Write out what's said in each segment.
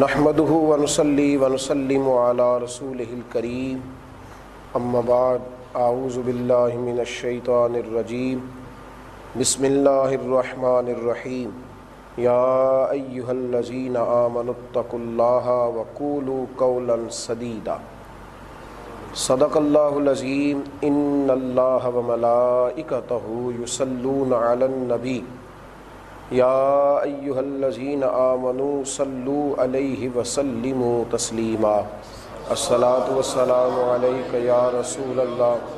نحمده ونصلي ونسلم على رسوله الكريم اما بعد اعوذ باللہ من الشیطان الرجیم بسم اللہ الرحمن الرحیم یا ایہا الذین آمنوا اتقوا اللہ وقولوا قولا سدیدا صدق اللہ العظیم ان اللہ وملائکتہ یصلون علی النبی یا ایہا الذین آمنوا صلوا علیہ وسلموا تسلیما الصلاۃ والسلام علیک یا رسول اللہ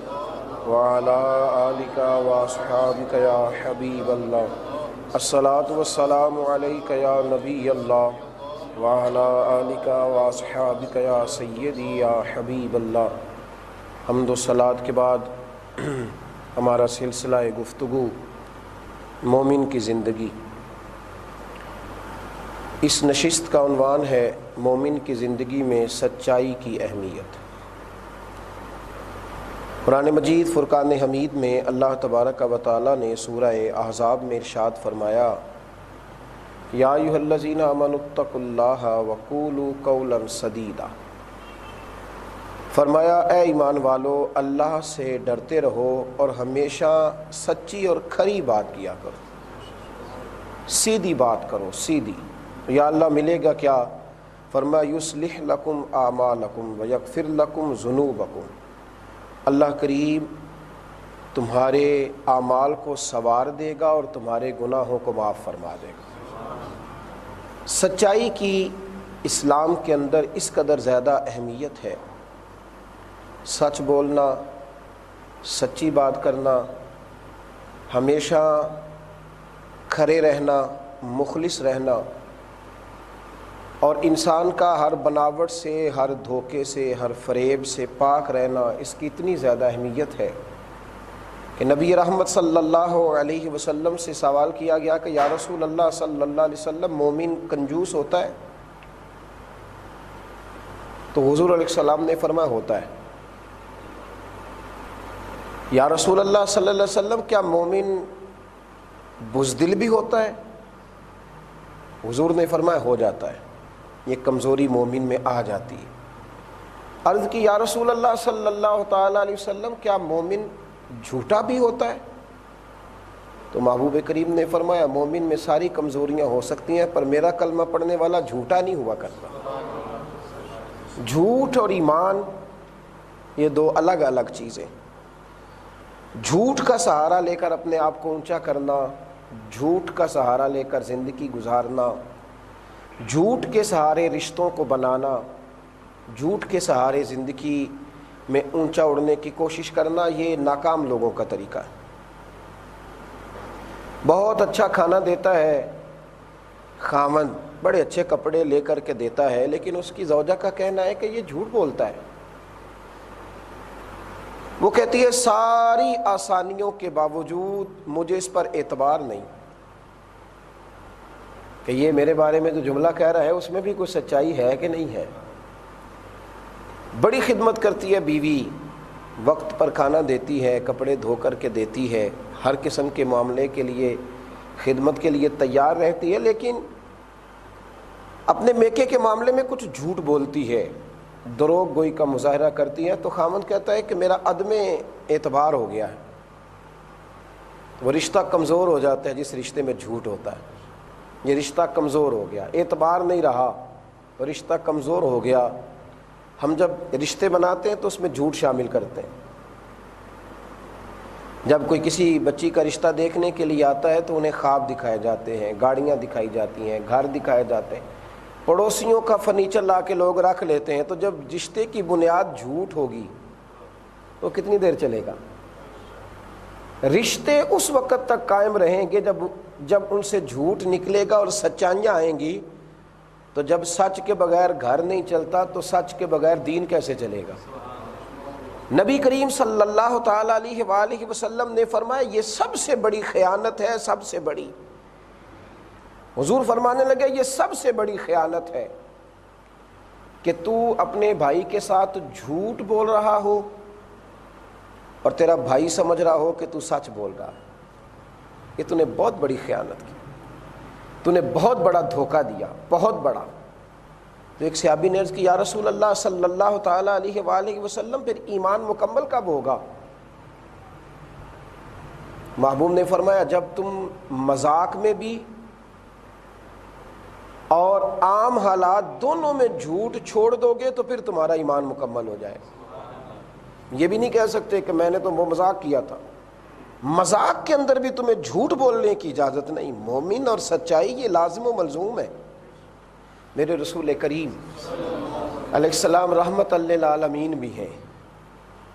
وعلی آلک واصحابک یا حبیب اللہ الصلاۃ والسلام علیک یا نبی اللہ وعلی آلک واصحابک یا سیدی یا حبیب اللہ۔ حمد و صلوات کے بعد ہمارا سلسلہ گفتگو مومن کی زندگی، اس نشست کا عنوان ہے مومن کی زندگی میں سچائی کی اہمیت۔ قرآن مجید فرقان حمید میں اللہ تبارک و تعالی نے سورہ احزاب میں ارشاد فرمایا یا ایھا الذین آمنوا اتقوا اللہ وقولوا قولا سدیدا، فرمایا اے ایمان والو اللہ سے ڈرتے رہو اور ہمیشہ سچی اور کھری بات کیا کرو، سیدھی بات کرو، سیدھی۔ یا اللہ ملے گا کیا؟ فرمایا یصلح لکم اعمالکم ویغفر لکم ذنوبکم، اللہ کریم تمہارے اعمال کو سنوار دے گا اور تمہارے گناہوں کو معاف فرما دے گا۔ سچائی کی اسلام کے اندر اس قدر زیادہ اہمیت ہے، سچ بولنا، سچی بات کرنا، ہمیشہ کھرے رہنا، مخلص رہنا، اور انسان کا ہر بناوٹ سے، ہر دھوکے سے، ہر فریب سے پاک رہنا، اس کی اتنی زیادہ اہمیت ہے کہ نبی رحمت صلی اللہ علیہ وسلم سے سوال کیا گیا کہ یا رسول اللہ صلی اللہ علیہ وسلم مومن کنجوس ہوتا ہے؟ تو حضور علیہ السلام نے فرمایا ہوتا ہے۔ یا رسول اللہ صلی اللہ علیہ وسلم کیا مومن بزدل بھی ہوتا ہے؟ حضور نے فرمایا ہو جاتا ہے، یہ کمزوری مومن میں آ جاتی ہے۔ عرض کی یا رسول اللہ صلی اللہ تعالیٰ علیہ وسلم کیا مومن جھوٹا بھی ہوتا ہے؟ تو محبوب کریم نے فرمایا مومن میں ساری کمزوریاں ہو سکتی ہیں پر میرا کلمہ پڑھنے والا جھوٹا نہیں ہوا کرتا۔ جھوٹ اور ایمان یہ دو الگ الگ چیزیں۔ جھوٹ کا سہارا لے کر اپنے آپ کو اونچا کرنا، جھوٹ کا سہارا لے کر زندگی گزارنا، جھوٹ کے سہارے رشتوں کو بنانا، جھوٹ کے سہارے زندگی میں اونچا اڑنے کی کوشش کرنا، یہ ناکام لوگوں کا طریقہ ہے۔ بہت اچھا کھانا دیتا ہے خاوند، بڑے اچھے کپڑے لے کر کے دیتا ہے، لیکن اس کی زوجہ کا کہنا ہے کہ یہ جھوٹ بولتا ہے۔ وہ کہتی ہے ساری آسانیوں کے باوجود مجھے اس پر اعتبار نہیں کہ یہ میرے بارے میں جو جملہ کہہ رہا ہے اس میں بھی کوئی سچائی ہے کہ نہیں ہے۔ بڑی خدمت کرتی ہے بیوی، وقت پر کھانا دیتی ہے، کپڑے دھو کر کے دیتی ہے، ہر قسم کے معاملے کے لیے خدمت کے لیے تیار رہتی ہے، لیکن اپنے میکے کے معاملے میں کچھ جھوٹ بولتی ہے، دروغ گوئی کا مظاہرہ کرتی ہے، تو خاوند کہتا ہے کہ میرا عدم اعتبار ہو گیا ہے۔ وہ رشتہ کمزور ہو جاتا ہے جس رشتے میں جھوٹ ہوتا ہے، یہ رشتہ کمزور ہو گیا، اعتبار نہیں رہا، رشتہ کمزور ہو گیا۔ ہم جب رشتے بناتے ہیں تو اس میں جھوٹ شامل کرتے ہیں۔ جب کوئی کسی بچی کا رشتہ دیکھنے کے لیے آتا ہے تو انہیں خواب دکھائے جاتے ہیں، گاڑیاں دکھائی جاتی ہیں، گھر دکھائے جاتے ہیں، پڑوسیوں کا فرنیچر لا کے لوگ رکھ لیتے ہیں۔ تو جب رشتے کی بنیاد جھوٹ ہوگی تو کتنی دیر چلے گا؟ رشتے اس وقت تک قائم رہیں گے جب ان سے جھوٹ نکلے گا اور سچائیاں آئیں گی۔ تو جب سچ کے بغیر گھر نہیں چلتا تو سچ کے بغیر دین کیسے چلے گا؟ نبی کریم صلی اللہ تعالیٰ علیہ وآلہ وسلم نے فرمایا یہ سب سے بڑی خیانت ہے، سب سے بڑی۔ حضور فرمانے لگے یہ سب سے بڑی خیانت ہے کہ تو اپنے بھائی کے ساتھ جھوٹ بول رہا ہو اور تیرا بھائی سمجھ رہا ہو کہ تو سچ بول رہا ہے۔ یہ تو نے بہت بڑی خیانت کی، تو نے بہت بڑا دھوکہ دیا، بہت بڑا۔ تو ایک صحابی نے عرض کی یا رسول اللہ صلی اللہ تعالیٰ علیہ وآلہ وسلم پھر ایمان مکمل کب ہوگا؟ محبوب نے فرمایا جب تم مذاق میں بھی اور عام حالات دونوں میں جھوٹ چھوڑ دو گے تو پھر تمہارا ایمان مکمل ہو جائے گا۔ یہ بھی نہیں کہہ سکتے کہ میں نے تو وہ مذاق کیا تھا، مذاق کے اندر بھی تمہیں جھوٹ بولنے کی اجازت نہیں۔ مومن اور سچائی یہ لازم و ملزوم ہے۔ میرے رسول کریم علیہ السلام رحمت للعالمین بھی ہیں،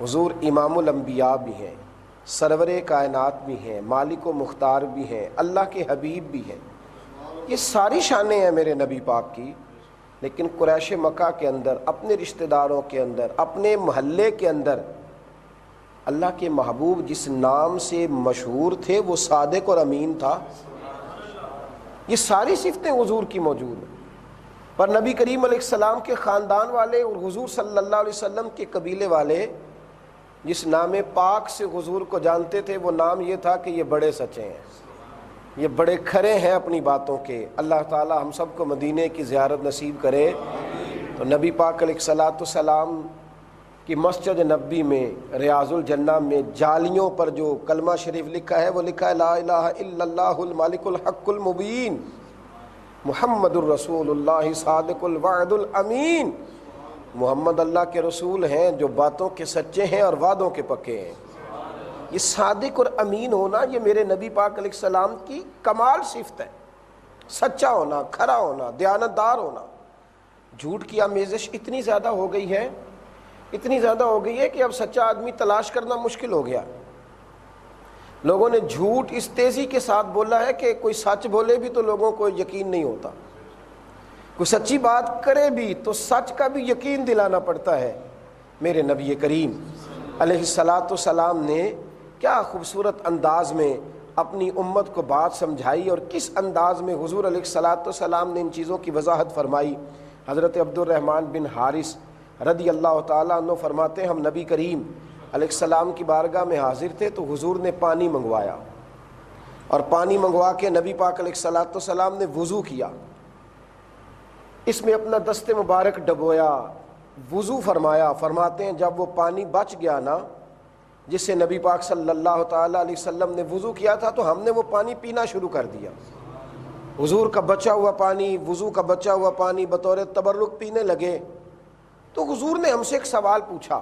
حضور امام الانبیاء بھی ہیں، سرور کائنات بھی ہیں، مالک و مختار بھی ہیں، اللہ کے حبیب بھی ہیں۔ یہ ساری شانیں ہیں میرے نبی پاک کی، لیکن قریش مکہ کے اندر، اپنے رشتہ داروں کے اندر، اپنے محلے کے اندر اللہ کے محبوب جس نام سے مشہور تھے وہ صادق اور امین تھا۔ یہ ساری صفتیں حضور کی موجود ہیں، پر نبی کریم علیہ السلام کے خاندان والے اور حضور صلی اللہ علیہ وسلم کے قبیلے والے جس نام پاک سے حضور کو جانتے تھے وہ نام یہ تھا کہ یہ بڑے سچے ہیں، یہ بڑے کھرے ہیں اپنی باتوں کے۔ اللہ تعالی ہم سب کو مدینے کی زیارت نصیب کرے۔ تو نبی پاک علیہ الصلاۃ والسلام کی مسجد نبی میں ریاض الجنہ میں جالیوں پر جو کلمہ شریف لکھا ہے وہ لکھا ہے لا الہ الا اللہ الملک الحق المبین محمد الرسول اللہ صادق الوعد الامین۔ محمد اللہ کے رسول ہیں جو باتوں کے سچے ہیں اور وعدوں کے پکے ہیں۔ یہ صادق اور امین ہونا یہ میرے نبی پاک علیہ السلام کی کمال صفت ہے، سچا ہونا، کھرا ہونا، دیانتدار ہونا۔ جھوٹ کی آمیزش اتنی زیادہ ہو گئی ہے، اتنی زیادہ ہو گئی ہے کہ اب سچا آدمی تلاش کرنا مشکل ہو گیا۔ لوگوں نے جھوٹ اس تیزی کے ساتھ بولا ہے کہ کوئی سچ بولے بھی تو لوگوں کو یقین نہیں ہوتا، کوئی سچی بات کرے بھی تو سچ کا بھی یقین دلانا پڑتا ہے۔ میرے نبی کریم علیہ الصلاۃ والسلام نے کیا خوبصورت انداز میں اپنی امت کو بات سمجھائی اور کس انداز میں حضور علیہ الصلاۃ والسلام نے ان چیزوں کی وضاحت فرمائی۔ حضرت عبد الرحمن بن حارث رضی اللہ تعالیٰ عنہ فرماتے ہیں ہم نبی کریم علیہ السلام کی بارگاہ میں حاضر تھے تو حضور نے پانی منگوایا، اور پانی منگوا کے نبی پاک علیہ الصلاۃ والسلام نے وضو کیا، اس میں اپنا دست مبارک ڈبویا، وضو فرمایا۔ فرماتے ہیں جب وہ پانی بچ گیا نا جس سے نبی پاک صلی اللہ تعالیٰ علیہ وسلم نے وضو کیا تھا تو ہم نے وہ پانی پینا شروع کر دیا۔ حضور کا بچا ہوا پانی، وضو کا بچا ہوا پانی بطور تبرک پینے لگے۔ تو حضور نے ہم سے ایک سوال پوچھا،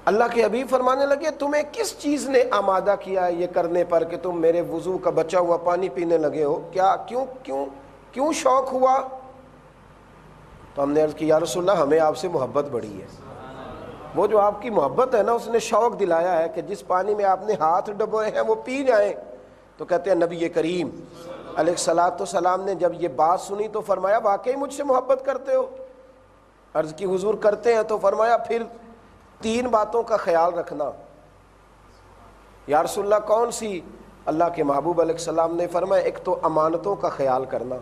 اللہ کے حبیب فرمانے لگے تمہیں کس چیز نے آمادہ کیا ہے یہ کرنے پر کہ تم میرے وضو کا بچا ہوا پانی پینے لگے ہو؟ کیا کیوں شوق ہوا؟ تو ہم نے عرض کی یا رسول اللہ ہمیں آپ سے محبت بڑی ہے۔ وہ جو آپ کی محبت ہے نا اس نے شوق دلایا ہے کہ جس پانی میں آپ نے ہاتھ ڈبوئے ہیں وہ پی جائیں۔ تو کہتے ہیں نبی کریم علیہ الصلاۃ والسلام نے جب یہ بات سنی تو فرمایا واقعی مجھ سے محبت کرتے ہو؟ عرض کی حضور کرتے ہیں۔ تو فرمایا پھر 3 باتوں کا خیال رکھنا۔ یا رسول اللہ کون سی؟ اللہ کے محبوب علیہ السلام نے فرمایا ایک تو امانتوں کا خیال کرنا،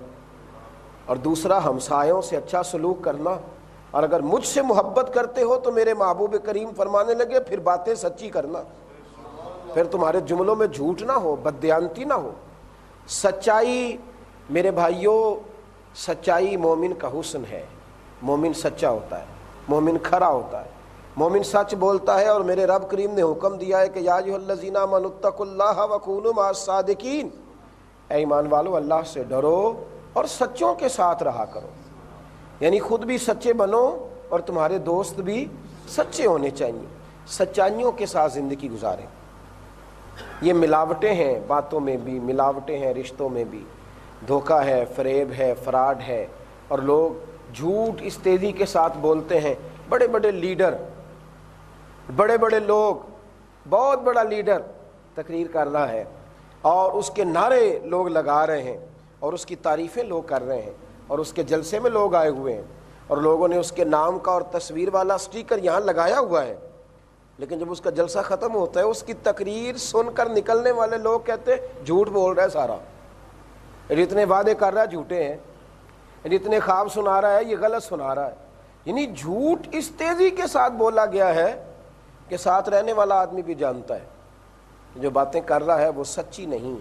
اور دوسرا ہمسایوں سے اچھا سلوک کرنا، اور اگر مجھ سے محبت کرتے ہو تو میرے محبوب کریم فرمانے لگے پھر باتیں سچی کرنا، پھر تمہارے جملوں میں جھوٹ نہ ہو، بددیانتی نہ ہو۔ سچائی میرے بھائیوں، سچائی مومن کا حسن ہے۔ مومن سچا ہوتا ہے، مومن کھرا ہوتا ہے، مومن سچ بولتا ہے۔ اور میرے رب کریم نے حکم دیا ہے کہ یا ایھا الذین آمنوا اتقوا اللہ وکونوا مع الصادقین، اے ایمان والو اللہ سے ڈرو اور سچوں کے ساتھ رہا کرو، یعنی خود بھی سچے بنو اور تمہارے دوست بھی سچے ہونے چاہیے، سچائیوں کے ساتھ زندگی گزاریں۔ یہ ملاوٹیں ہیں، باتوں میں بھی ملاوٹیں ہیں، رشتوں میں بھی دھوکہ ہے، فریب ہے، فراڈ ہے، اور لوگ جھوٹ اس تیزی کے ساتھ بولتے ہیں۔ بڑے بڑے لیڈر، بڑے بڑے لوگ، بہت بڑا لیڈر تقریر کر رہا ہے اور اس کے نعرے لوگ لگا رہے ہیں اور اس کی تعریفیں لوگ کر رہے ہیں، اور اس کے جلسے میں لوگ آئے ہوئے ہیں اور لوگوں نے اس کے نام کا اور تصویر والا سٹیکر یہاں لگایا ہوا ہے، لیکن جب اس کا جلسہ ختم ہوتا ہے اس کی تقریر سن کر نکلنے والے لوگ کہتے ہیں جھوٹ بول رہا ہے سارا، جتنے وعدے کر رہا ہے جھوٹے ہیں، جتنے خواب سنا رہا ہے یہ غلط سنا رہا ہے۔ یعنی جھوٹ اس تیزی کے ساتھ بولا گیا ہے کہ ساتھ رہنے والا آدمی بھی جانتا ہے جو باتیں کر رہا ہے وہ سچی نہیں،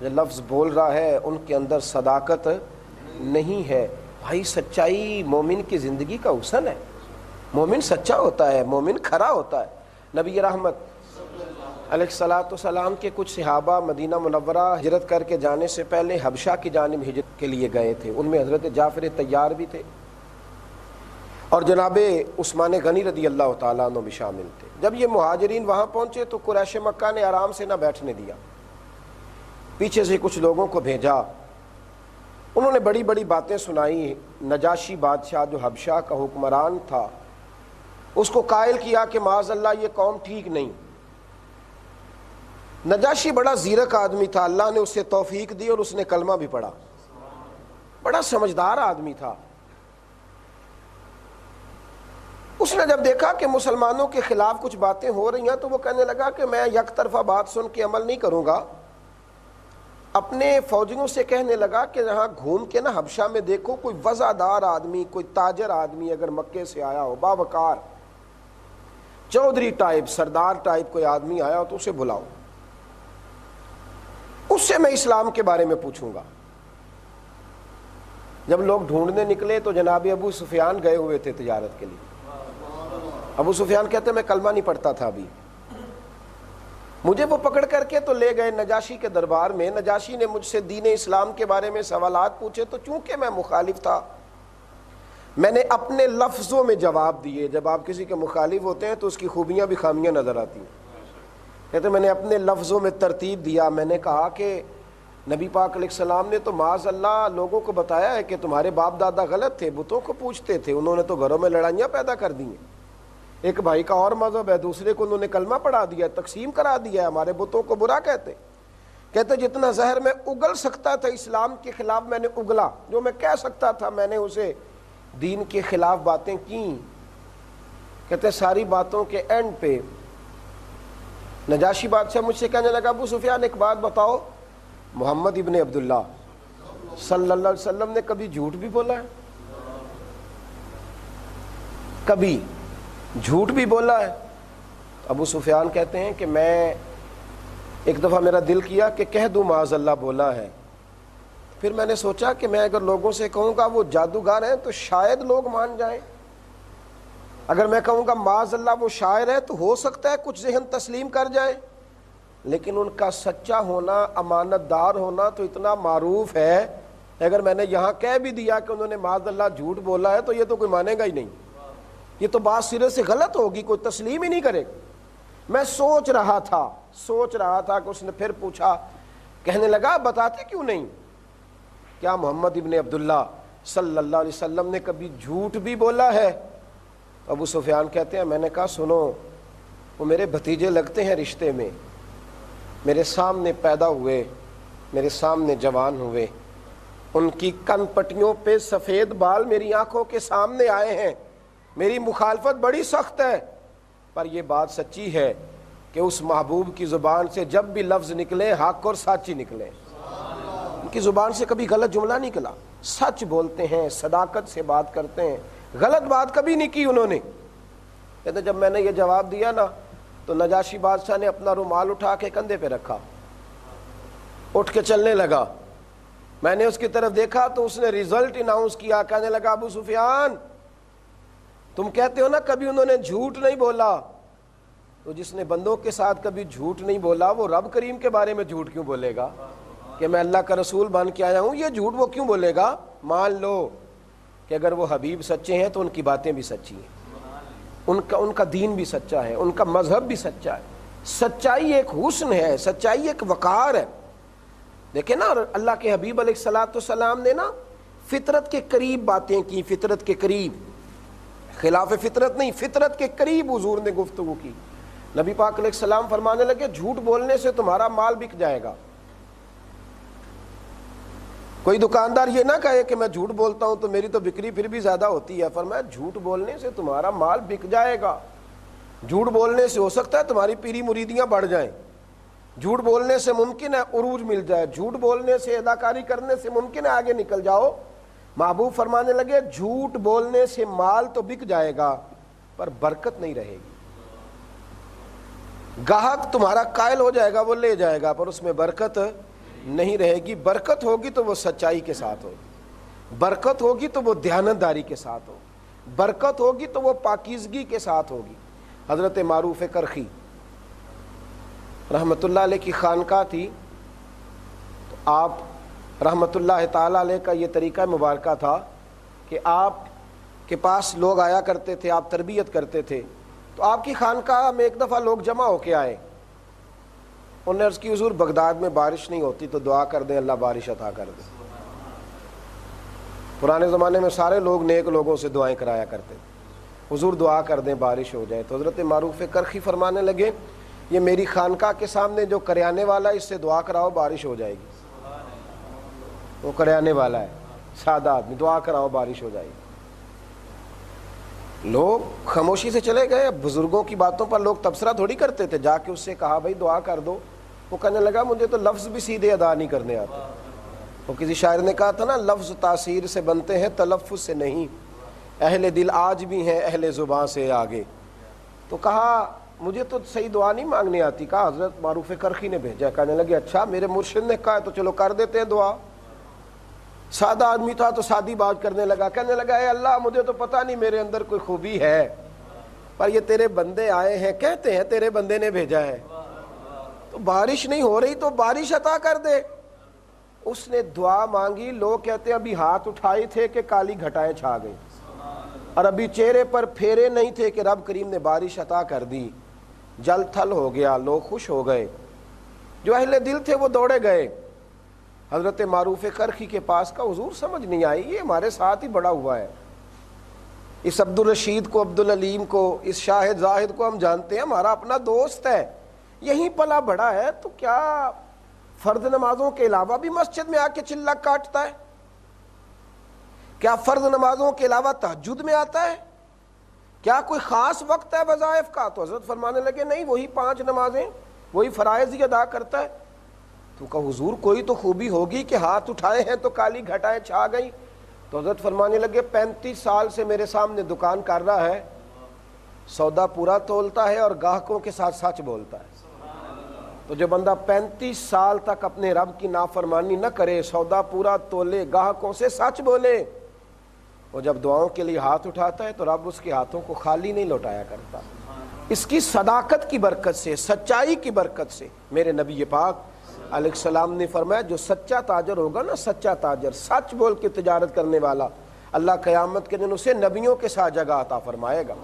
جو لفظ بول رہا ہے ان کے اندر صداقت نہیں ہے۔ بھائی سچائی مومن کی زندگی کا حسن ہے. مومن سچا ہوتا ہے, مومن کھرا ہوتا ہے. نبی رحمت علیہ الصلوۃ والسلام کے کچھ صحابہ مدینہ منورہ ہجرت کر کے جانے سے پہلے حبشہ کی جانب ہجرت کے لیے گئے تھے. ان میں حضرت جعفر طیار بھی تھے اور جناب عثمان غنی رضی اللہ تعالیٰ عنہ بھی شامل تھے. جب یہ مہاجرین وہاں پہنچے تو قریش مکہ نے آرام سے نہ بیٹھنے دیا, پیچھے سے کچھ لوگوں کو بھیجا. انہوں نے بڑی بڑی باتیں سنائی. نجاشی بادشاہ جو حبشہ کا حکمران تھا اس کو قائل کیا کہ معاذ اللہ یہ قوم ٹھیک نہیں. نجاشی بڑا زیرک آدمی تھا, اللہ نے اسے توفیق دی اور اس نے کلمہ بھی پڑھا. بڑا سمجھدار آدمی تھا. اس نے جب دیکھا کہ مسلمانوں کے خلاف کچھ باتیں ہو رہی ہیں تو وہ کہنے لگا کہ میں یک طرفہ بات سن کے عمل نہیں کروں گا. اپنے فوجیوں سے کہنے لگا کہ یہاں گھوم کے نا حبشہ میں دیکھو کوئی وزادار آدمی, کوئی تاجر آدمی اگر مکے سے آیا ہو, باوقار چودھری ٹائپ, سردار ٹائپ کوئی آدمی آیا ہو تو اسے بلاؤ, اس سے میں اسلام کے بارے میں پوچھوں گا. جب لوگ ڈھونڈنے نکلے تو جناب ابو سفیان گئے ہوئے تھے تجارت کے لیے. ابو سفیان کہتے میں کلمہ نہیں پڑھتا تھا ابھی. مجھے وہ پکڑ کر کے تو لے گئے نجاشی کے دربار میں. نجاشی نے مجھ سے دین اسلام کے بارے میں سوالات پوچھے تو چونکہ میں مخالف تھا میں نے اپنے لفظوں میں جواب دیے. جب آپ کسی کے مخالف ہوتے ہیں تو اس کی خوبیاں بھی خامیاں نظر آتی ہیں. کہتے میں نے اپنے لفظوں میں ترتیب دیا. میں نے کہا کہ نبی پاک علیہ السلام نے تو معاذ اللہ لوگوں کو بتایا ہے کہ تمہارے باپ دادا غلط تھے, بتوں کو پوچھتے تھے, انہوں نے تو گھروں میں لڑائیاں پیدا کر دی ہیں. ایک بھائی کا اور مذہب ہے, دوسرے کو انہوں نے کلمہ پڑھا دیا, تقسیم کرا دیا ہے, ہمارے بتوں کو برا کہتے. کہتے جتنا زہر میں اگل سکتا تھا اسلام کے خلاف میں نے اگلا, جو میں کہہ سکتا تھا میں نے اسے دین کے خلاف باتیں کیں. کہتے ساری باتوں کے اینڈ پہ نجاشی بادشاہ مجھ سے کہنے لگا ابو سفیان ایک بات بتاؤ, محمد ابن عبداللہ صلی اللہ علیہ وسلم نے کبھی جھوٹ بھی بولا ہے؟ کبھی جھوٹ بھی بولا ہے؟ ابو سفیان کہتے ہیں کہ میں ایک دفعہ میرا دل کیا کہ کہہ دوں معاذ اللہ بولا ہے. پھر میں نے سوچا کہ میں اگر لوگوں سے کہوں گا وہ جادوگر ہیں تو شاید لوگ مان جائیں. اگر میں کہوں گا معاذ اللہ وہ شاعر ہے تو ہو سکتا ہے کچھ ذہن تسلیم کر جائے. لیکن ان کا سچا ہونا, امانت دار ہونا تو اتنا معروف ہے, اگر میں نے یہاں کہہ بھی دیا کہ انہوں نے معاذ اللہ جھوٹ بولا ہے تو یہ تو کوئی مانے گا ہی نہیں. یہ تو بات سرے سے غلط ہوگی, کوئی تسلیم ہی نہیں کرے. میں سوچ رہا تھا کہ اس نے پھر پوچھا, کہنے لگا بتاتے کیوں نہیں, کیا محمد ابن عبداللہ صلی اللہ علیہ وسلم نے کبھی جھوٹ بھی بولا ہے؟ ابو سفیان کہتے ہیں میں نے کہا سنو, وہ میرے بھتیجے لگتے ہیں رشتے میں, میرے سامنے پیدا ہوئے, میرے سامنے جوان ہوئے, ان کی کن پٹیوں پہ سفید بال میری آنکھوں کے سامنے آئے ہیں. میری مخالفت بڑی سخت ہے, پر یہ بات سچی ہے کہ اس محبوب کی زبان سے جب بھی لفظ نکلے حق اور سچ ہی نکلے. ان کی زبان سے کبھی غلط جملہ نہیں نکلا, سچ بولتے ہیں, صداقت سے بات کرتے ہیں, غلط بات کبھی نہیں کی انہوں نے. کہتے جب میں نے یہ جواب دیا نا تو نجاشی بادشاہ نے اپنا رومال اٹھا کے کندھے پہ رکھا, اٹھ کے چلنے لگا. میں نے اس کی طرف دیکھا تو اس نے ریزلٹ اناؤنس کیا, کہنے لگا ابو سفیان تم کہتے ہو نا کبھی انہوں نے جھوٹ نہیں بولا, تو جس نے بندوں کے ساتھ کبھی جھوٹ نہیں بولا وہ رب کریم کے بارے میں جھوٹ کیوں بولے گا کہ میں اللہ کا رسول بن کے آیا ہوں؟ یہ جھوٹ وہ کیوں بولے گا؟ مان لو کہ اگر وہ حبیب سچے ہیں تو ان کی باتیں بھی سچی ہیں, ان کا دین بھی سچا ہے, ان کا مذہب بھی سچا ہے. سچائی ایک حسن ہے, سچائی ایک وقار ہے. دیکھیں نا اللہ کے حبیب علیہ الصلوۃ والسلام نے نا فطرت کے قریب باتیں کی, فطرت کے قریب, خلاف فطرت نہیں, فطرت کے قریب حضور نے گفتگو کی. نبی پاک علیہ السلام فرمانے لگے جھوٹ بولنے سے تمہارا مال بک جائے گا. کوئی دکاندار یہ نہ کہے کہ میں جھوٹ بولتا ہوں تو میری تو بکری پھر بھی زیادہ ہوتی ہے. فرمایا جھوٹ بولنے سے تمہارا مال بک جائے گا. جھوٹ بولنے سے ہو سکتا ہے تمہاری پیری مریدیاں بڑھ جائیں, جھوٹ بولنے سے ممکن ہے عروج مل جائے, جھوٹ بولنے سے اداکاری کرنے سے ممکن ہے آگے نکل جاؤ. محبوب فرمانے لگے جھوٹ بولنے سے مال تو بک جائے گا پر برکت نہیں رہے گی. گاہک تمہارا قائل ہو جائے گا, وہ لے جائے گا, پر اس میں برکت نہیں رہے گی. برکت ہوگی تو وہ سچائی کے ساتھ ہوگی. برکت ہوگی تو وہ دیانتداری کے ساتھ ہوگی، برکت ہوگی تو وہ پاکیزگی کے ساتھ ہوگی۔ حضرت معروف کرخی رحمۃ اللہ علیہ کی خانقاہ تھی، تو آپ رحمۃ اللہ تعالیٰ علیہ کا یہ طریقہ مبارکہ تھا کہ آپ کے پاس لوگ آیا کرتے تھے، آپ تربیت کرتے تھے، تو آپ کی خانقاہ میں ایک دفعہ لوگ جمع ہو کے آئے، انہوں نے عرض کی حضور بغداد میں بارش نہیں ہوتی تو دعا کر دیں اللہ بارش عطا کر دے۔ پرانے زمانے میں سارے لوگ نیک لوگوں سے دعائیں کرایا کرتے تھے، حضور دعا کر دیں بارش ہو جائے۔ تو حضرت معروف کرخی فرمانے لگے یہ میری خانقاہ کے سامنے جو کریانے والا ہے اس سے دعا کراؤ بارش ہو جائے گی۔ وہ کریانے والا ہے، سادہ آدمی، دعا کراؤ بارش ہو جائے گی۔ لوگ خاموشی سے چلے گئے۔ بزرگوں کی باتوں پر لوگ تبصرہ تھوڑی کرتے تھے، جا کے اس سے کہا بھائی دعا کر دو۔ وہ کہنے لگا مجھے تو لفظ بھی سیدھے ادا نہیں کرنے آتے۔ وہ کسی شاعر نے کہا تھا نا، لفظ تاثیر سے بنتے ہیں تلفظ سے نہیں، اہل دل آج بھی ہیں اہل زباں سے آگے۔ تو کہا مجھے تو صحیح دعا نہیں مانگنے آتی۔ کہا حضرت معروف کرخی نے بھیجا۔ کہنے لگے اچھا میرے مرشد نے کہا ہے تو چلو کر دیتے ہیں دعا۔ سادہ آدمی تھا تو سادی بات کرنے لگا، کہنے لگا اے اللہ مجھے تو پتہ نہیں میرے اندر کوئی خوبی ہے، پر یہ تیرے بندے آئے ہیں، کہتے ہیں تیرے بندے نے بھیجا ہے، تو بارش نہیں ہو رہی تو بارش عطا کر دے۔ اس نے دعا مانگی، لوگ کہتے ہیں ابھی ہاتھ اٹھائے تھے کہ کالی گھٹائیں چھا گئی، اور ابھی چہرے پر پھیرے نہیں تھے کہ رب کریم نے بارش عطا کر دی۔ جل تھل ہو گیا، لوگ خوش ہو گئے، جو اہل دل تھے وہ دوڑے گئے حضرت معروف کرخی کے پاس۔ کا حضور سمجھ نہیں آئی، یہ ہمارے ساتھ ہی بڑا ہوا ہے، اس عبد الرشید کو، عبد العلیم کو، اس شاہد زاہد کو ہم جانتے ہیں، ہمارا اپنا دوست ہے، یہیں پلا بڑا ہے، تو کیا فرض نمازوں کے علاوہ بھی مسجد میں آ کے چلا کاٹتا ہے؟ کیا فرض نمازوں کے علاوہ تہجد میں آتا ہے؟ کیا کوئی خاص وقت ہے وظائف کا؟ تو حضرت فرمانے لگے نہیں، وہی 5 نمازیں، وہی فرائض ہی ادا کرتا ہے۔ تو کہا حضور کوئی تو خوبی ہوگی کہ ہاتھ اٹھائے ہیں تو کالی گھٹائیں چھا گئی۔ تو حضرت فرمانے لگے 35 سال سے میرے سامنے دکان کر رہا ہے، سودا پورا تولتا ہے اور گاہکوں کے ساتھ سچ بولتا ہے۔ تو جو بندہ 35 سال تک اپنے رب کی نافرمانی نہ کرے، سودا پورا تولے، گاہکوں سے سچ بولے، وہ جب دعاؤں کے لیے ہاتھ اٹھاتا ہے تو رب اس کے ہاتھوں کو خالی نہیں لوٹایا کرتا۔ اس کی صداقت کی برکت سے، سچائی کی برکت سے میرے نبی پاک علیہ السلام نے فرمایا جو سچا تاجر ہوگا نا، سچا تاجر، سچ بول کے تجارت کرنے والا، اللہ قیامت کے دن اسے نبیوں کے ساتھ جگہ عطا فرمائے گا۔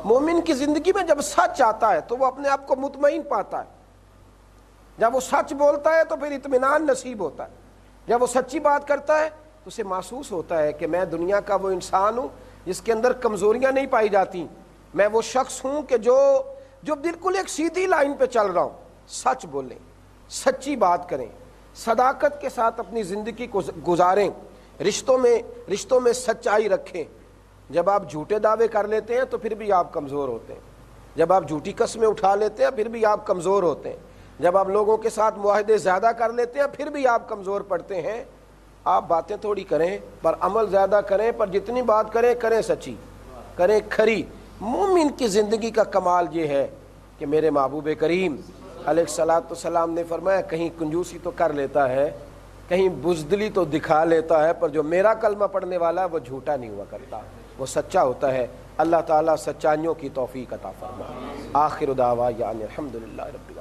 مومن کی زندگی میں جب سچ آتا ہے تو وہ اپنے آپ کو مطمئن پاتا ہے، جب وہ سچ بولتا ہے تو پھر اطمینان نصیب ہوتا ہے، جب وہ سچی بات کرتا ہے تو اسے محسوس ہوتا ہے کہ میں دنیا کا وہ انسان ہوں جس کے اندر کمزوریاں نہیں پائی جاتی، میں وہ شخص ہوں کہ جو بالکل ایک سیدھی لائن پہ چل رہا ہوں۔ سچ بولیں، سچی بات کریں، صداقت کے ساتھ اپنی زندگی کو گزاریں، رشتوں میں سچائی رکھیں۔ جب آپ جھوٹے دعوے کر لیتے ہیں تو پھر بھی آپ کمزور ہوتے ہیں، جب آپ جھوٹی قسمیں اٹھا لیتے ہیں پھر بھی آپ کمزور ہوتے ہیں، جب آپ لوگوں کے ساتھ معاہدے زیادہ کر لیتے ہیں پھر بھی آپ کمزور پڑتے ہیں۔ آپ باتیں تھوڑی کریں پر عمل زیادہ کریں، پر جتنی بات کریں کریں سچی، کریں کھری۔ مومن کی زندگی کا کمال یہ ہے کہ میرے محبوب کریم علیہ الصلاۃ والسلام نے فرمایا کہیں کنجوسی تو کر لیتا ہے، کہیں بزدلی تو دکھا لیتا ہے، پر جو میرا کلمہ پڑھنے والا ہے وہ جھوٹا نہیں ہوا کرتا، وہ سچا ہوتا ہے۔ اللہ تعالیٰ سچائیوں کی توفیق عطا فرمائے۔ آخر دعوانا الحمدللہ رب العالمین۔